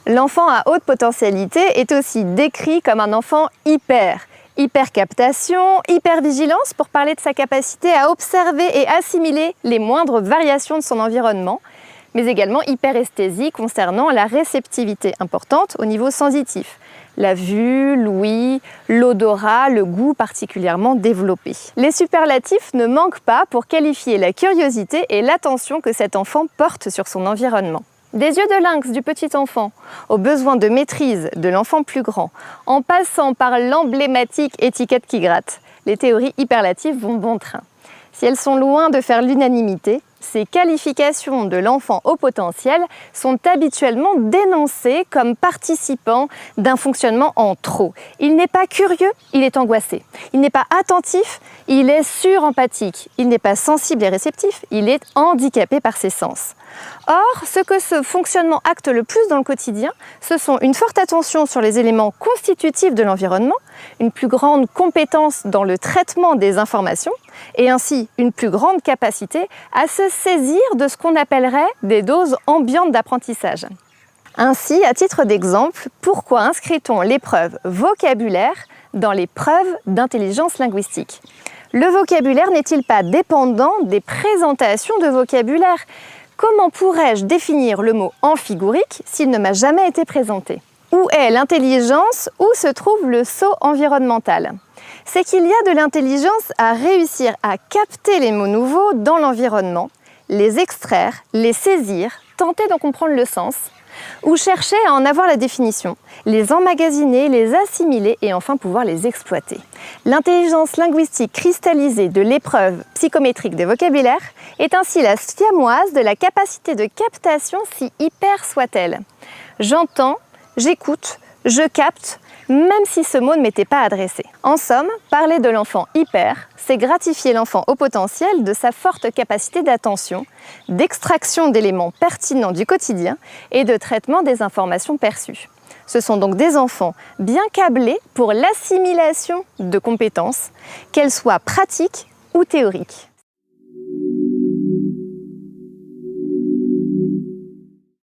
L'enfant à haute potentialité est aussi décrit comme un enfant hypercaptation, hypervigilance pour parler de sa capacité à observer et assimiler les moindres variations de son environnement, mais également hyperesthésie concernant la réceptivité importante au niveau sensitif. La vue, l'ouïe, l'odorat, le goût particulièrement développé. Les superlatifs ne manquent pas pour qualifier la curiosité et l'attention que cet enfant porte sur son environnement. Des yeux de lynx du petit enfant aux besoins de maîtrise de l'enfant plus grand, en passant par l'emblématique étiquette qui gratte, les théories hyperlatives vont bon train. Si elles sont loin de faire l'unanimité, ces qualifications de l'enfant haut potentiel sont habituellement dénoncées comme participant d'un fonctionnement en trop. Il n'est pas curieux, il est angoissé. Il n'est pas attentif, il est surempathique. Il n'est pas sensible et réceptif, il est handicapé par ses sens. Or, ce que ce fonctionnement acte le plus dans le quotidien, ce sont une forte attention sur les éléments constitutifs de l'environnement, une plus grande compétence dans le traitement des informations et ainsi une plus grande capacité à se saisir de ce qu'on appellerait des doses ambiantes d'apprentissage. Ainsi, à titre d'exemple, pourquoi inscrit-on l'épreuve vocabulaire dans les preuves d'intelligence linguistique? Le vocabulaire n'est-il pas dépendant des présentations de vocabulaire? Comment pourrais-je définir le mot amphigourique s'il ne m'a jamais été présenté? Où est l'intelligence? Où se trouve le saut environnemental? C'est qu'il y a de l'intelligence à réussir à capter les mots nouveaux dans l'environnement, les extraire, les saisir, tenter d'en comprendre le sens, ou chercher à en avoir la définition, les emmagasiner, les assimiler et enfin pouvoir les exploiter. L'intelligence linguistique cristallisée de l'épreuve psychométrique des vocabulaires est ainsi la siamoise de la capacité de captation si hyper soit-elle. J'entends, j'écoute, je capte, même si ce mot ne m'était pas adressé. En somme, parler de l'enfant hyper, c'est gratifier l'enfant au potentiel de sa forte capacité d'attention, d'extraction d'éléments pertinents du quotidien et de traitement des informations perçues. Ce sont donc des enfants bien câblés pour l'assimilation de compétences, qu'elles soient pratiques ou théoriques.